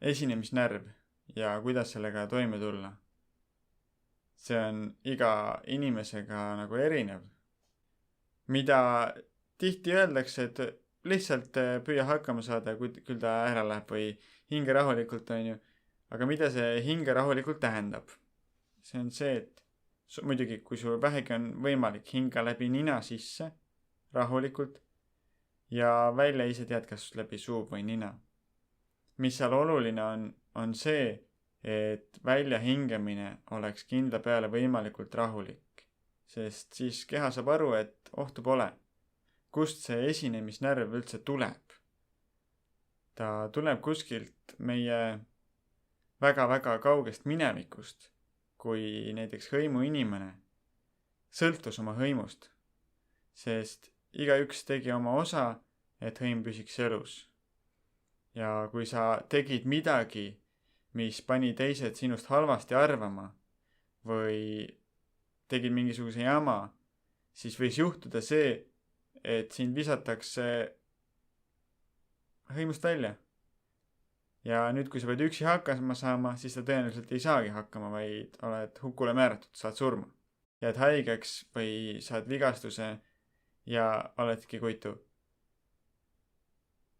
esinemisnärv ja kuidas sellega toime tulla. See on iga inimesega nagu erinev. Mida tihti öeldakse, et lihtsalt püüa hakkama saada, küll ta ära läheb või hinge rahulikult, on ju. Aga mida see hinge rahulikult tähendab? See on see, et muidugi, kui sul vähegi on võimalik hinga läbi nina sisse rahulikult ja välja ise tead, kas läbi suu või nina. Mis seal oluline on see, et välja hingamine oleks kindla peale võimalikult rahulik, sest siis keha saab aru, et ohtu pole. Kust see esinemisnärv üldse tuleb? Ta tuleb kuskilt meie väga-väga kaugest minevikust, kui näiteks hõimuinimene sõltus oma hõimust, sest igaüks tegi oma osa, et hõim püsiks elus. Ja kui sa tegid midagi, mis pani teised sinust halvasti arvama või tegid mingisuguse jama, siis võis juhtuda see, et sind visatakse hõimust välja. Ja nüüd, kui sa pead üksi hakkama saama, siis sa tõenäoliselt ei saagi hakkama, vaid oled hukule määratud, saad surma. Jääd haigeks või saad vigastuse ja oledki kuitu.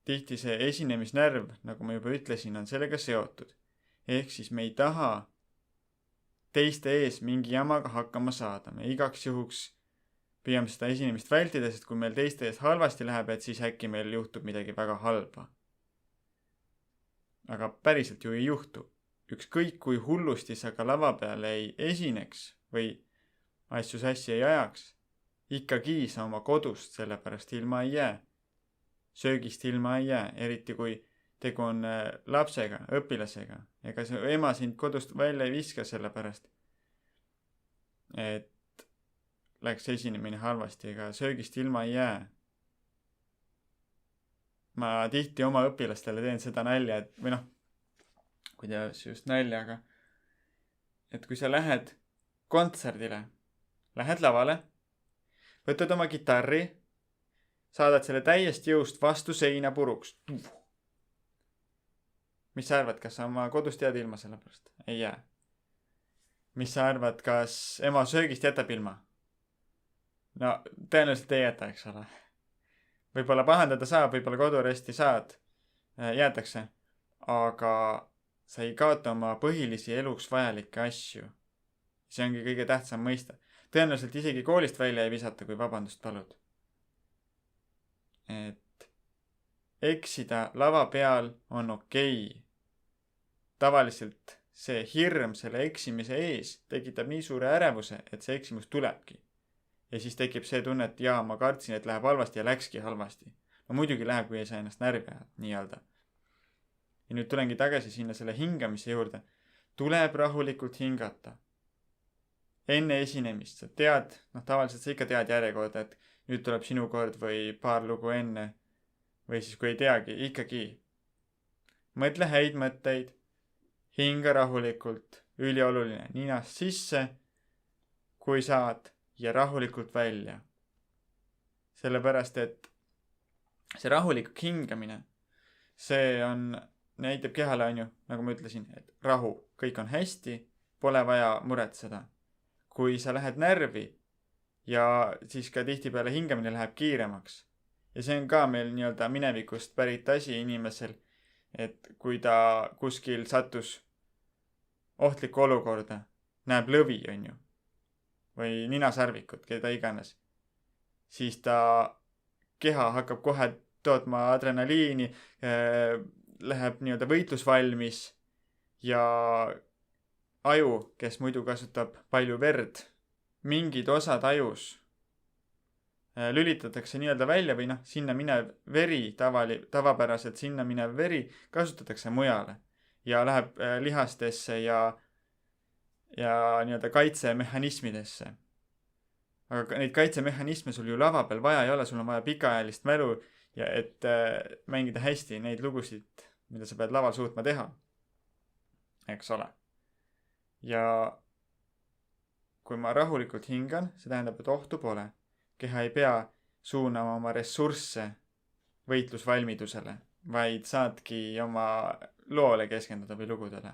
Tihti see esinemisnärv, nagu ma juba ütlesin, on sellega seotud. Ehk siis me ei taha teiste ees mingi jamaga hakkama saada. Me igaks juhuks püüame seda esinemist vältida, sest kui meil teiste ees halvasti läheb, et siis äkki meil juhtub midagi väga halba. Aga päriselt ju ei juhtu. Ükskõik kui hullusti sa ka lava peal ei esineks või asju sassi ei ajaks, ikkagi sa oma kodust sellepärast ilma ei jää. Söögist ilma ei jää, eriti kui tegu on lapsega, õpilasega. Ega see ema sind kodust välja ei viska sellepärast, et läks esinemine halvasti, ega söögist ilma ei jää. Ma tihti oma õpilastele teen seda nalja, et, või noh, kuidas just nalja, aga et kui sa lähed kontserdile, lähed lavale, võtad oma kitarri, saadad selle täiest jõust vastu seina puruks. Mis sa arvad, kas sa oma kodust jääd ilma sellepärast? Ei jää. Mis sa arvad, kas ema söögist jätab ilma? No, tõenäoliselt ei jäta, eks ole. Võib-olla pahandada saab, võib-olla koduaresti saad, jäetakse, aga sa ei kaota oma põhilisi eluks vajalikke asju. See ongi kõige tähtsam mõista. Tõenäoliselt isegi koolist välja ei visata, kui vabandust palud. Et eksida lava peal on okei. Tavaliselt see hirm selle eksimise ees tekitab nii suure ärevuse, et see eksimus tulebki. Ja siis tekib see tunne, et jaa, ma kartsin, et läheb halvasti ja läkski halvasti. No muidugi läheb, kui ei saa ennast närvi ajada, nii-öelda. Ja nüüd tulengi tagasi sinna selle hingamise juurde. Tuleb rahulikult hingata. Enne esinemist sa tead, tavaliselt sa ikka tead järjekorda, et nüüd tuleb sinu kord või paar lugu enne. Või siis kui ei teagi, ikkagi. Mõtle häid mõtteid, hinga rahulikult, ülioluline, ninast sisse, kui saad, ja rahulikult välja. Sellepärast, et see rahulik hingamine, see näitab kehale, on ju, nagu ma ütlesin, et rahu, kõik on hästi, pole vaja muretseda. Kui sa lähed närvi ja siis ka tihtipeale hingamine läheb kiiremaks. Ja see on ka meil nii-öelda minevikust pärit asi inimesel, et kui ta kuskil sattus ohtlikku olukorda, näeb lõvi, on ju, või ninasarvikut, keda iganes, siis ta keha hakkab kohe tootma adrenaliini, läheb nii-öelda võitlusvalmis ja aju, kes muidu kasutab palju verd, mingid osad ajus lülitatakse nii-öelda välja või sinna minev veri, tavapäraselt sinna minev veri kasutatakse mujale ja läheb lihastesse ja nii-öelda kaitsemehhanismidesse. Aga neid kaitsemehhanisme sul ju lava peal vaja ei ole, sul on vaja pikaajalist mälu ja et mängida hästi neid lugusid, mida sa pead laval suutma teha. Eks ole. Ja kui ma rahulikult hingan, see tähendab, et ohtu pole. Keha ei pea suunama oma ressursse võitlusvalmidusele, vaid saadki oma loole keskenduda või lugudele.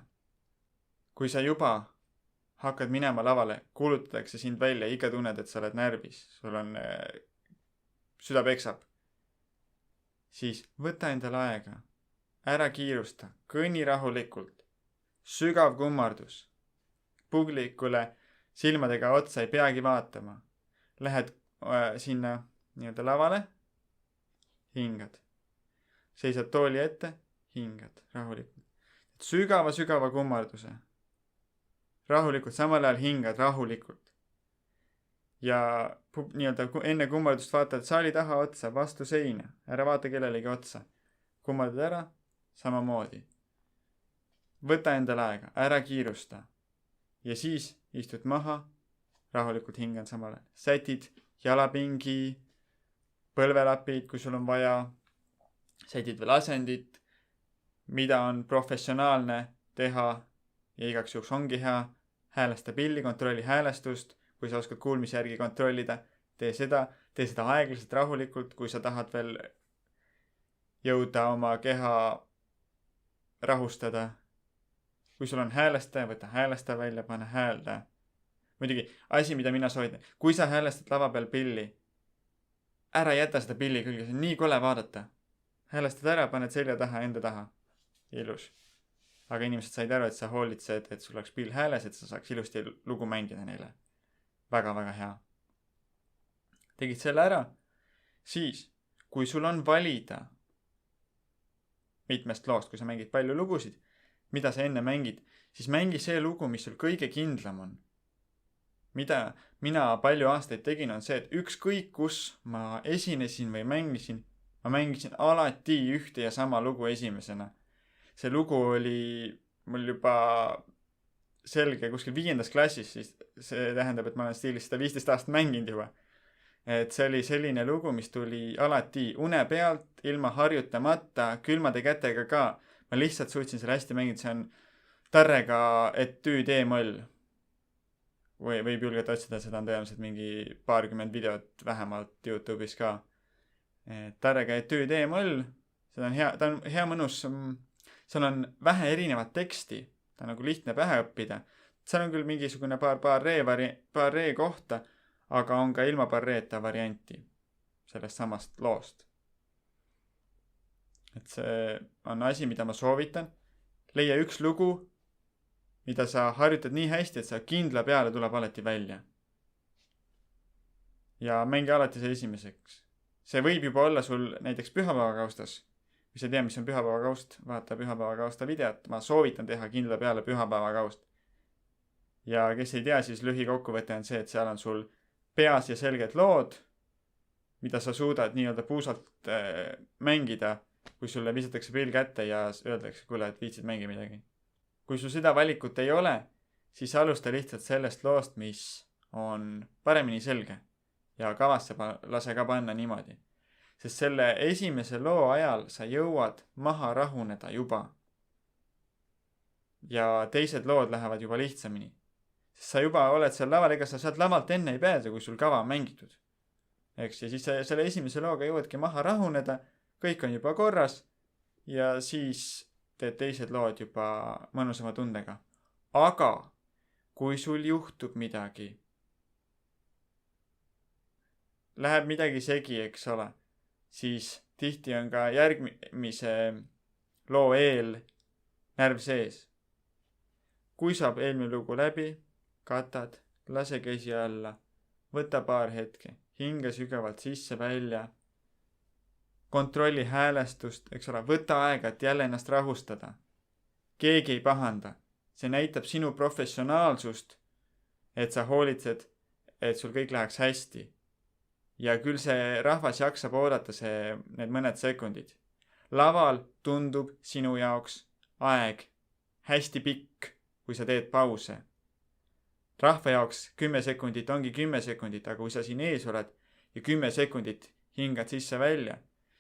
Kui sa juba hakkad minema lavale, kuulutatakse sind välja, ikka tunned, et sa oled närvis, sul on süda peksab, siis võta endale aega, ära kiirusta, kõnni rahulikult, sügav kummardus, publikule silmadega otsa ei peagi vaatama, lähed sinna nii-öelda lavale, hingad, seisad tooli ette, hingad rahulikult, sügava kummarduse, rahulikult, samal ajal hingad rahulikult ja nii-öelda enne kummardust vaatad saali taha otsa, vastu seina, ära vaata kellelegi otsa, kummardad ära, samamoodi. Võta endale aega, ära kiirusta ja siis istud maha, rahulikult hingad samal ajal. Sätid jalapingi, põlvelapid, kui sul on vaja, sätid veel asendit, mida on professionaalne teha ja igaks juhuks ongi hea, häälesta pilli, kontrolli häälestust, kui sa oskad kuulmise järgi kontrollida, tee seda aeglaselt, rahulikult, kui sa tahad veel jõuda oma keha rahustada. Kui sul on häälestaja, võta häälestaja välja, pane häälda. Muidugi, asi, mida mina soovitan, kui sa häälestad lava peal pilli, ära jäta seda pilli külge, see on nii kole vaadata. Häälestad ära, paned selja taha, enda taha. Ilus. Aga inimesed said aru, et sa hoolitsed, et sul oleks pill hääles, et sa saaks ilusti lugu mängida neile. Väga hea. Tegid selle ära, siis, kui sul on valida mitmest loost, kui sa mängid palju lugusid, mida sa enne mängid, siis mängi see lugu, mis sul kõige kindlam on. Mida mina palju aastaid tegin, on see, et ükskõik kus ma esinesin või mängisin, ma mängisin alati ühte ja sama lugu esimesena. See lugu oli mul juba selge kuskil 5. klassis, siis see tähendab, et ma olen stiilis seda 15 aastat mänginud juba. Et see oli selline lugu, mis tuli alati une pealt, ilma harjutamata, külmade kätega ka. Ma lihtsalt suutsin selle hästi mängida, see on Tarrega etüüd E-moll. Või võib julgelt otsida, seda on tõenäoliselt mingi 20 videot vähemalt YouTube'is ka. Tarrega etüüd E-moll, seda on hea, ta on hea mõnus, seal on vähe erinevat teksti, ta on nagu lihtne pähe õppida. Seal on küll mingisugune paar ree kohta, aga on ka ilma barreeta varianti sellest samast loost. Et see on asi, mida ma soovitan. Leia üks lugu, mida sa harjutad nii hästi, et sa kindla peale tuleb alati välja. Ja mängi alati see esimeseks. See võib juba olla sul näiteks pühapäevakaustas. Kui sa tea, mis on pühapäevakaust, vaata pühapäevakausta videot. Ma soovitan teha kindla peale pühapäevakaust. Ja kes ei tea, siis lühikokkuvõte on see, et seal on sul peas ja selged lood, mida sa suudad nii-öelda puusalt mängida, kui sulle visatakse pill kätte ja öeldakse, kuule, et viitsid mängi midagi. Kui sul seda valikut ei ole, siis alusta lihtsalt sellest loost, mis on paremini selge ja kavasse lase ka panna niimoodi. Sest selle esimese loo ajal sa jõuad maha rahuneda juba. Ja teised lood lähevad juba lihtsamini. Sest sa juba oled seal laval, ega sa sealt lavalt enne ei pääse, kui sul kava on mängitud. Eks, ja siis selle esimese looga jõuadki maha rahuneda, kõik on juba korras ja siis teed teised lood juba mõnusama tundega. Aga kui sul juhtub midagi, läheb midagi segi, eks ole, siis tihti on ka järgmise loo eel närv sees. Kui saab eelmine lugu läbi, katad, lase käsi alla, võta paar hetke, hinga sügavalt sisse välja, kontrolli häälestust, eks ole, võta aega, et jälle ennast rahustada. Keegi ei pahanda. See näitab sinu professionaalsust, et sa hoolitsed, et sul kõik läheks hästi. Ja küll see rahvas jaksab oodata need mõned sekundid. Laval tundub sinu jaoks aeg hästi pikk, kui sa teed pause. Rahva jaoks 10 sekundit ongi 10 sekundit, aga kui sa siin ees oled ja 10 sekundit hingad sisse välja,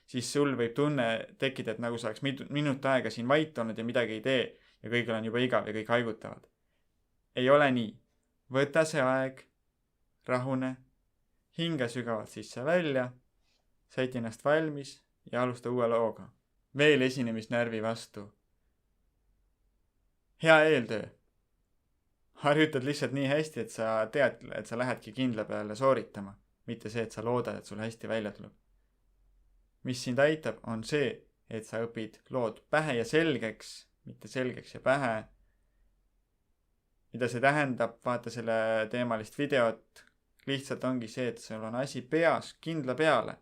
siis sul võib tunne tekkida, et nagu sa oleks minut aega siin vait olnud ja midagi ei tee ja kõigil on juba igav ja kõik haigutavad. Ei ole nii. Võta see aeg, rahune, hinga sügavalt sisse välja, säti ennast valmis ja alusta uue looga. Veel esinemisnärvi vastu. hea eeltöö. Harjutad lihtsalt nii hästi, et sa tead, et sa lähedki kindla peale sooritama, mitte see, et sa loodad, et sul hästi välja tuleb. Mis sind aitab, on see, et sa õpid lood pähe ja selgeks, mitte selgeks ja pähe. Mida see tähendab, vaata selle teemalist videot, lihtsalt ongi see, et sul on asi peas kindla peale.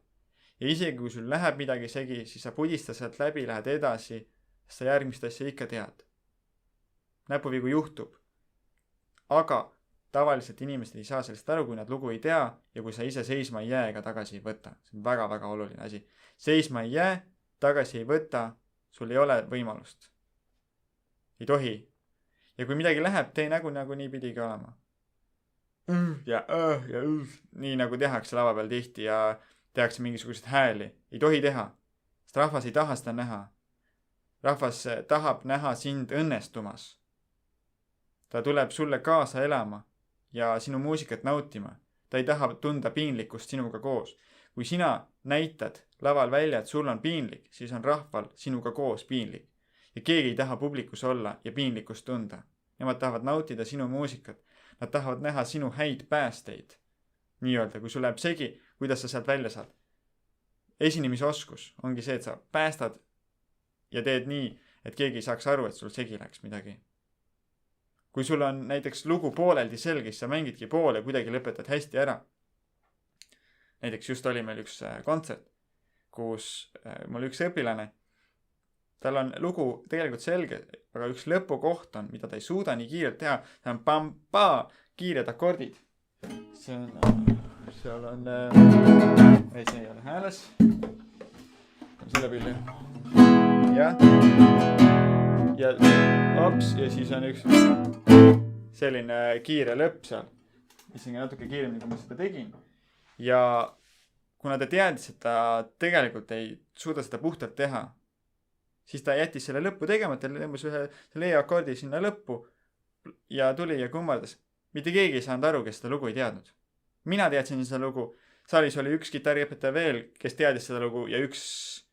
Ja isegi kui sul läheb midagi segi, siis sa pudista sealt läbi, lähed edasi, sa järgmist asja ikka tead. Näpuvigu juhtub. Aga tavaliselt inimesed ei saa sellest aru, kui nad lugu ei tea ja kui sa ise seisma ei jää ega tagasi ei võta. See on väga-väga oluline asi. Seisma ei jää, tagasi ei võta, sul ei ole võimalust. Ei tohi. Ja kui midagi läheb, tee nagu nii pidigi olema. Ja nii nagu tehakse lava peal tihti ja tehakse mingisugused hääli. Ei tohi teha. Sest rahvas ei taha seda näha. Rahvas tahab näha sind õnnestumas. Ta tuleb sulle kaasa elama ja sinu muusikat nautima. Ta ei taha tunda piinlikkust sinuga koos. Kui sina näitad laval välja, et sul on piinlik, siis on rahval sinuga koos piinlik. Ja keegi ei taha publikus olla ja piinlikkust tunda. Nemad tahavad nautida sinu muusikat. Nad tahavad näha sinu häid päästeid. Nii-öelda, kui sul läheb segi, kuidas sa sealt välja saad. Esinemisoskus ongi see, et sa päästad ja teed nii, et keegi ei saaks aru, et sul segi läks midagi. Kui sul on näiteks lugu pooleldi selge, siis sa mängidki poole ja kuidagi lõpetad hästi ära. Näiteks just oli meil üks kontsert, kus mul üks õpilane, tal on lugu tegelikult selge, aga üks lõpukoht on, mida ta ei suuda nii kiirelt teha, see on pam-pa, kiired akordid. Seal on see ei ole hääles. Selle pilli. Ja ops, ja siis on üks selline kiire lõpp seal. Isegi natuke kiiremini, kui ma seda tegin. Ja kuna ta teadis, et ta tegelikult ei suuda seda puhtalt teha, siis ta jättis selle lõppu tegemata, tõmbas ühe selle E-akordi sinna lõppu ja tuli ja kummardas. Mitte keegi ei saanud aru, kes seda lugu ei teadnud. Mina teadsin seda lugu. Saalis oli üks kitarriõpetaja veel, kes teadis seda lugu ja üks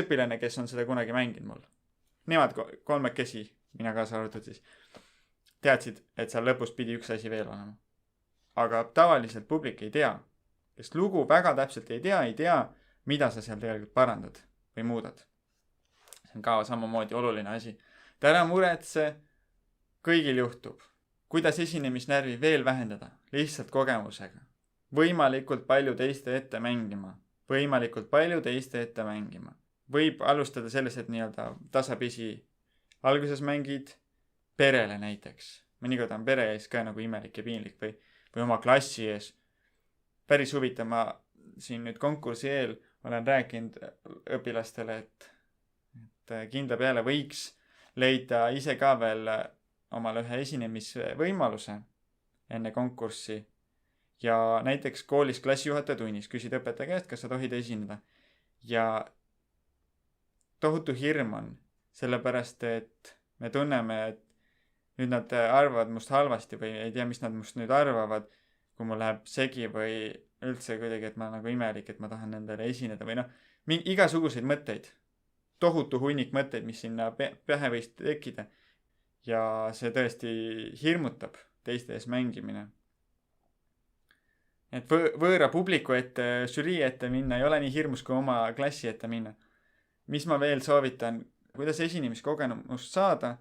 õpilane, kes on seda kunagi mänginud mul. Nemad kolmekesi, mina kaasa arvatud siis, teadsid, et seal lõpus pidi üks asi veel olema. Aga tavaliselt publik ei tea, kes lugu väga täpselt ei tea, mida sa seal tegelikult parandad või muudad. See on ka samamoodi oluline asi. Et ära muretse, kõigil juhtub. Kuidas esinemisnärvi veel vähendada? Lihtsalt kogemusega. Võimalikult palju teiste ette mängima. Võib alustada selles, et nii-öelda tasapisi alguses mängid perele näiteks. Mõnikord on pere ees ka nagu imelik ja piinlik või oma klassi ees. Päris huvitav, ma siin nüüd konkursi eel olen rääkinud õpilastele, et kindla peale võiks leida ise ka veel omale ühe esinemisvõimaluse enne konkurssi. Ja näiteks koolis klassijuhataja tunnis küsid õpetaja käest, kas sa tohid esineda. Ja tohutu hirm on, sellepärast, et me tunneme, et nüüd nad arvavad must halvasti või ei tea, mis nad must nüüd arvavad, kui mul läheb segi või üldse kuidagi, et ma nagu imelik, et ma tahan nendele esineda või igasuguseid mõtteid. Tohutu hunnik mõtteid, mis sinna pähe võis tekkida. Ja see tõesti hirmutab teiste ees mängimine. Et võõra publiku ette, žürii ette minna ei ole nii hirmus kui oma klassi ette minna. Mis ma veel soovitan, kuidas esinemiskogemust saada,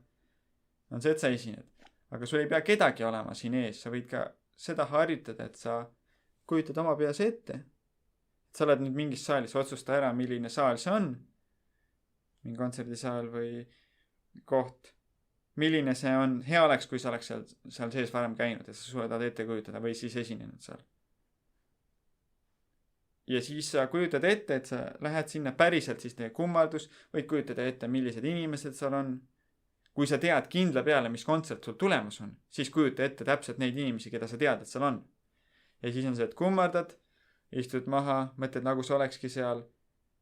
on see, et sa esined. Aga sul ei pea kedagi olema siin ees, sa võid ka seda harjutada, et sa kujutad oma peas ette. Et sa oled nüüd mingis saalis, otsusta ära, milline saal see on, mingi kontserdisaal või koht. Milline see on, hea oleks, kui sa oleks seal sees varem käinud, et sa suudad ette kujutada või siis esinenud seal. Ja siis sa kujutad ette, et sa lähed sinna päriselt, siis teie kummardus, võid kujutada ette, millised inimesed seal on. Kui sa tead kindla peale, mis kontsert sul tulemas on, siis kujuta ette täpselt neid inimesi, keda sa tead, et seal on. Ja siis on see, et kummardad, istud maha, mõtled, nagu sa olekski seal.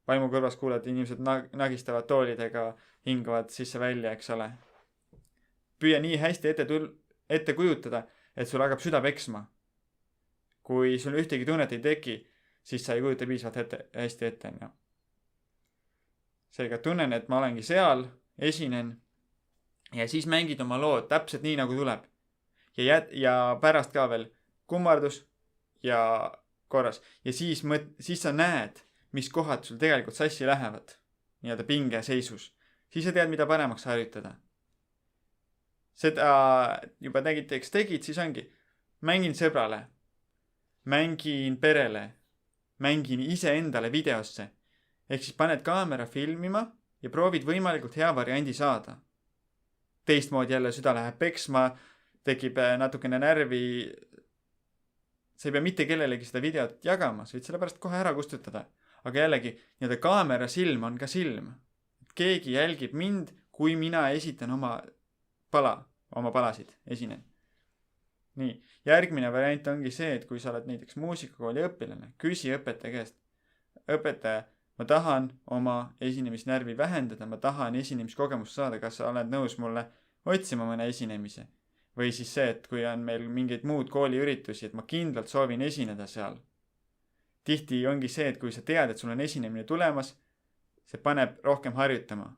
Vaimu kõrvas kuulad, inimesed nagistavad toolidega, hingavad sisse välja, eks ole. Püüa nii hästi ette kujutada, et sul hakkab süda peksma. Kui sul ühtegi tunnet ei teki, siis sa ei kujuta piisavalt hästi ette. Seega tunnen, et ma olengi seal, esinen ja siis mängid oma lood täpselt nii, nagu tuleb. Ja pärast ka veel kummardus ja korras. Ja siis sa näed, mis kohad sul tegelikult sassi lähevad. Nii-öelda pingeseisus. Siis sa tead, mida paremaks harjutada. Seda juba tegid, siis ongi. Mängin sõbrale. Mängin perele. Mängin iseendale videosse. Ehk siis paned kaamera filmima ja proovid võimalikult hea variandi saada. Teistmoodi jälle süda läheb peksma, tekib natukene närvi. Sa ei pea mitte kellelegi seda videot jagama, sa võid selle pärast kohe ära kustutada. Aga jällegi, nii-öelda kaamera silm on ka silm. Keegi jälgib mind, kui mina esitan oma palasid, esinen. Nii, järgmine variant ongi see, et kui sa oled näiteks muusikakooli õpilane, küsi õpetaja käest. Õpetaja, ma tahan oma esinemisnärvi vähendada, ma tahan esinemiskogemust saada, kas sa oled nõus mulle otsima mõne esinemise. Või siis see, et kui on meil mingeid muud kooliüritusi, et ma kindlalt soovin esineda seal. Tihti ongi see, et kui sa tead, et sul on esinemine tulemas, see paneb rohkem harjutama.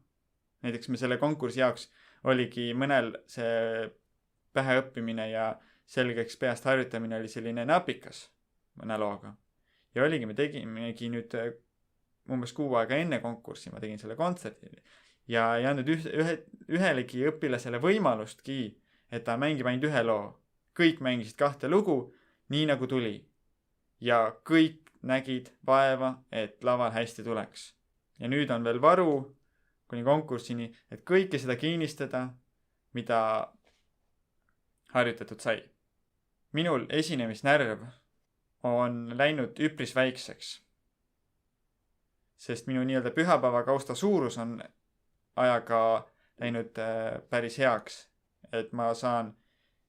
Näiteks me selle konkursi jaoks oligi mõnel see päheõppimine ja selgeks peast harjutamine oli selline napikas mõne looga. Ja oligi, me tegimegi nüüd umbes 6 aega enne konkurssi, ma tegin selle kontserti ja ei andnud ühelegi õpilasele võimalustki, et ta mängib ainult ühe loo. Kõik mängisid 2 lugu, nii nagu tuli. Ja kõik nägid vaeva, et laval hästi tuleks. Ja nüüd on veel varu kuni konkursini, et kõike seda kinnistada, mida harjutatud sai. Minul esinemisnärv on läinud üpris väikseks. Sest minu nii-öelda pühapäeva kausta suurus on ajaga läinud päris heaks. Et ma saan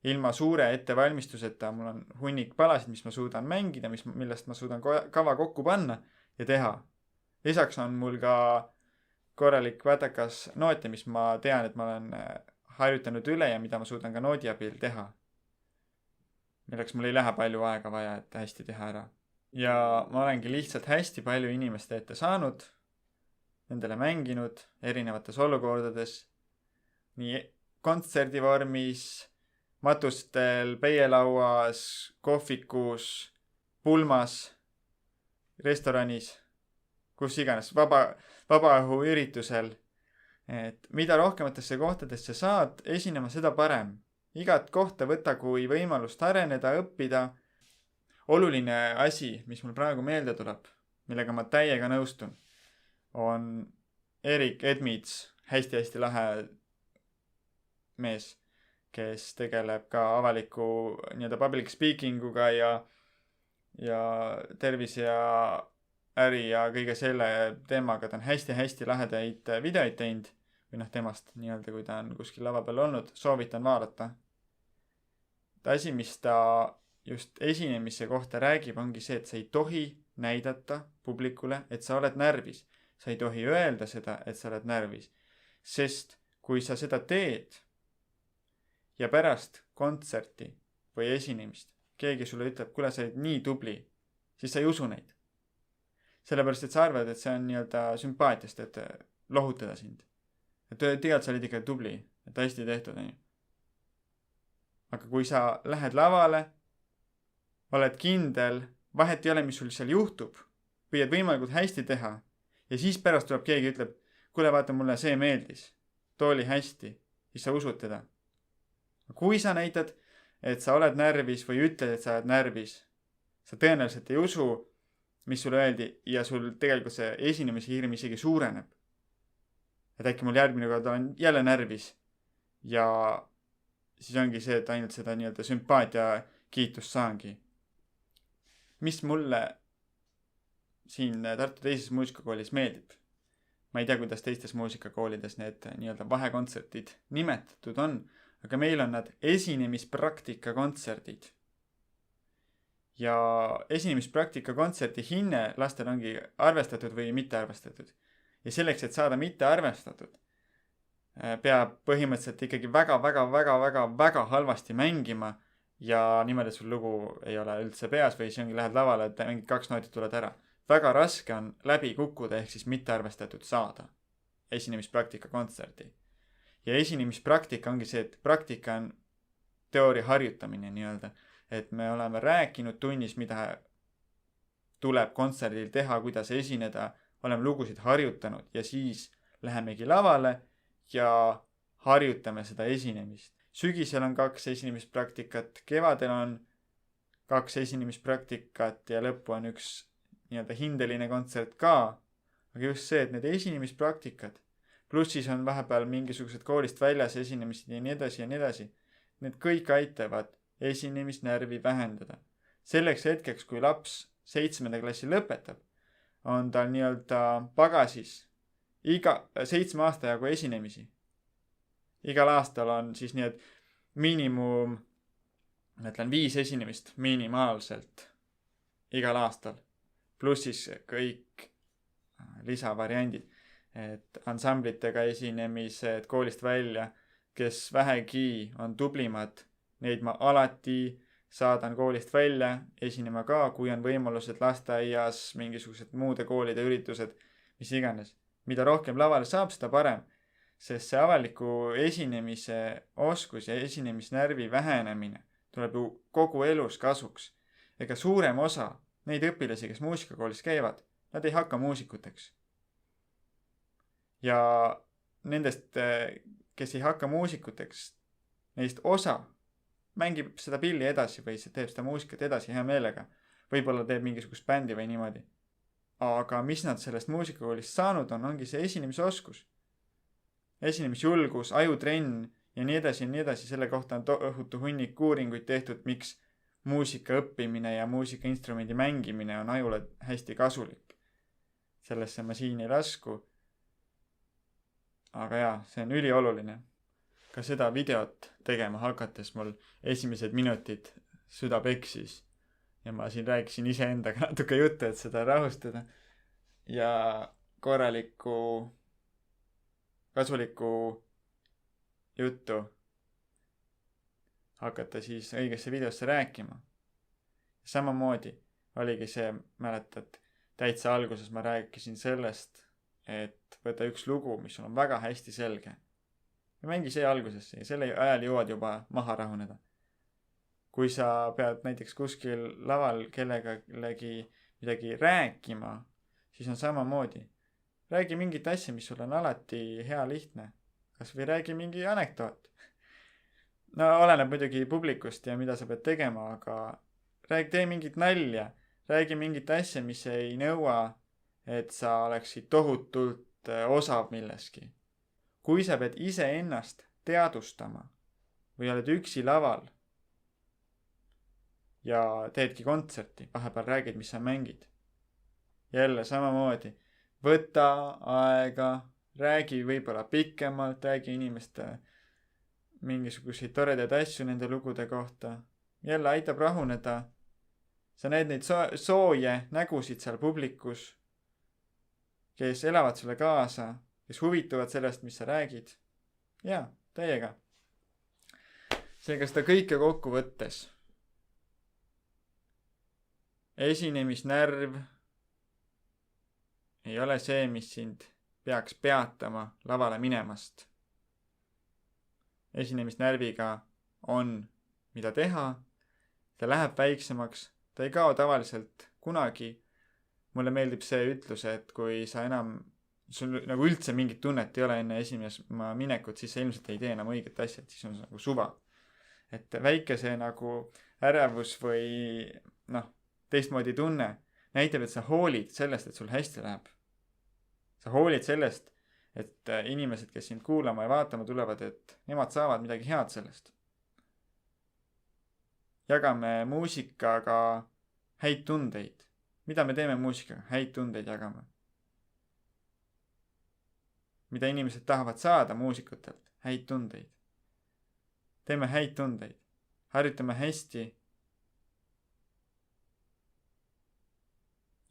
ilma suure ettevalmistuseta, mul on hunnik palasid, mis ma suudan mängida, millest ma suudan kava kokku panna ja teha. Lisaks on mul ka korralik vätakas noote, mis ma tean, et ma olen harjutanud üle ja mida ma suudan ka noodi abil teha. Milleks mul ei lähe palju aega vaja, et hästi teha ära. Ja ma olengi lihtsalt hästi palju inimeste ette saanud, nendele mänginud erinevates olukordades, nii kontserdivormis, matustel, peielauas, kohvikus, pulmas, restoranis, kus iganes, vabaõhuüritusel. Et mida rohkematesse kohtadesse saad esinema, seda parem. Igat kohta võta kui võimalust areneda, õppida. Oluline asi, mis mul praegu meelde tuleb, millega ma täiega nõustun, on Erik Edmits, hästi-hästi lahe mees, kes tegeleb ka avaliku nii-öelda public speakinguga ja tervise ja äri ja kõige selle teemaga. Ta on hästi-hästi lahedaid videoid teinud või temast nii-öelda, kui ta on kuskil lava peal olnud, soovitan vaadata. Asi, mis ta just esinemise kohta räägib, ongi see, et sa ei tohi näidata publikule, et sa oled närvis. Sa ei tohi öelda seda, et sa oled närvis. Sest kui sa seda teed ja pärast kontserti või esinemist keegi sulle ütleb, kuule, sa oled nii tubli, siis sa ei usu neid. Sellepärast, et sa arvad, et see on nii-öelda sümpaatiast, et lohutada sind. Et tegelikult sa olid ikka tubli, et hästi tehtud. Aga kui sa lähed lavale, oled kindel, vahet ei ole, mis sul seal juhtub, püüad võimalikult hästi teha ja siis pärast tuleb keegi ja ütleb, kuule, vaata, mulle see meeldis, too oli hästi, siis sa usud teda. Kui sa näitad, et sa oled närvis või ütled, et sa oled närvis, sa tõenäoliselt ei usu, mis sulle öeldi ja sul tegelikult see esinemise hirm isegi suureneb. Et äkki mul järgmine kord olen jälle närvis ja siis ongi see, et ainult seda nii-öelda sümpaatia kiitust saangi. Mis mulle siin Tartu teises muusikakoolis meeldib. Ma ei tea, kuidas teistes muusikakoolides need nii-öelda vahekontserdid nimetatud on, aga meil on nad esinemispraktika kontserdid. Ja esinemispraktika kontserti hinne lastel ongi arvestatud või mitte arvestatud. Ja selleks, et saada mitte arvestatud, peab põhimõtteliselt ikkagi väga halvasti mängima ja niimoodi sul lugu ei ole üldse peas või siis ongi lähed lavale, et mingid 2 nooti tuled ära. Väga raske on läbi kukkuda ehk siis mitte arvestatud saada esinemispraktika kontserti. ja esinemispraktika ongi see, et praktika on teooria harjutamine nii-öelda. Et me oleme rääkinud tunnis, mida tuleb kontserdil teha, kuidas esineda, oleme lugusid harjutanud ja siis lähemegi lavale ja harjutame seda esinemist. Sügisel on 2 esinemispraktikat, kevadel on 2 esinemispraktikat ja lõppu on 1 nii-öelda hindeline kontsert ka. Aga just see, et need esinemispraktikad, pluss siis on vahepeal mingisugused koolist väljas esinemised ja nii edasi ja nii edasi. Need kõik aitavad esinemisnärvi vähendada. Selleks hetkeks, kui laps 7. klassi lõpetab, on tal nii-öelda pagasis 7 aasta jagu esinemisi. Igal aastal on siis nii, et miinimum, ma ütlen 5 esinemist minimaalselt igal aastal. Pluss siis kõik lisavariandid, et ansamblitega esinemised koolist välja, kes vähegi on tublimad, neid ma alati saadan koolist välja esinema ka, kui on võimalused lasteaias, mingisugused muude koolide üritused, mis iganes. Mida rohkem lavale saab, seda parem, sest see avaliku esinemise oskus ja esinemisnärvi vähenemine tuleb ju kogu elus kasuks. Ega suurem osa neid õpilasi, kes muusikakoolis käivad, nad ei hakka muusikuteks. Ja nendest, kes ei hakka muusikuteks, neist osa mängib seda pilli edasi või teeb seda muusikat edasi hea meelega. Võib-olla teeb mingisugust bändi või niimoodi. Aga mis nad sellest muusikakoolist saanud on, ongi see esinemisoskus. Esinemisjulgus, ajutrenn ja nii edasi ja nii edasi. Selle kohta on tohutu hunnik uuringuid tehtud, miks muusika õppimine ja muusikainstrumendi mängimine on ajule hästi kasulik. Sellesse ma siin ei lasku. Aga jaa, see on ülioluline. Ka seda videot tegema hakates mul esimesed minutid süda peksis. Ja ma siin rääkisin iseendaga natuke juttu, et seda rahustada. Ja korralikku, kasulikku juttu hakata siis õigesse videosse rääkima. Samamoodi oligi see, mäletad, täitsa alguses ma rääkisin sellest, et võta 1 lugu, mis on väga hästi selge. Ja mängi see algusesse ja selle ajal jõuad juba maha rahuneda. Kui sa pead näiteks kuskil laval kellegagi midagi rääkima, siis on samamoodi. Räägi mingit asja, mis sul on alati hea lihtne. Kas või räägi mingi anekdoot. No oleneb muidugi publikust ja mida sa pead tegema, aga tee mingit nalja. Räägi mingit asja, mis ei nõua, et sa oleksid tohutult osav milleski. Kui sa pead ise ennast teadvustama või oled üksi laval ja teedki kontserti, vahepeal räägid, mis sa mängid. Jälle samamoodi, võta aega, räägi võib-olla pikemalt, räägi inimeste mingisuguseid toredaid asju nende lugude kohta. Jälle aitab rahuneda. Sa näed neid sooje nägusid seal publikus, kes elavad sulle kaasa, kes huvituvad sellest, mis sa räägid. Jaa, täiega. Seega seda kõike kokku võttes. Esinemisnärv ei ole see, mis sind peaks peatama lavale minemast. Esinemisnärviga on mida teha, ta läheb väiksemaks, ta ei kao tavaliselt kunagi. Mulle meeldib see ütlus, et kui sa enam, sul nagu üldse mingit tunnet ei ole enne esimesma minekut, siis sa ilmselt ei tee enam õiget asja, siis on nagu suva. Et väike see nagu ärevus või teistmoodi tunne näitab, et sa hoolid sellest, et sul hästi läheb. Sa hoolid sellest, et inimesed, kes sind kuulama ja vaatama tulevad, et nemad saavad midagi head sellest. Jagame muusikaga häid tundeid. Mida me teeme muusikaga? Häid tundeid jagame. Mida inimesed tahavad saada muusikutelt? Häid tundeid. Teeme häid tundeid. Harjutame hästi.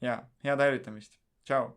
Ja, head harjutamist. Tšau!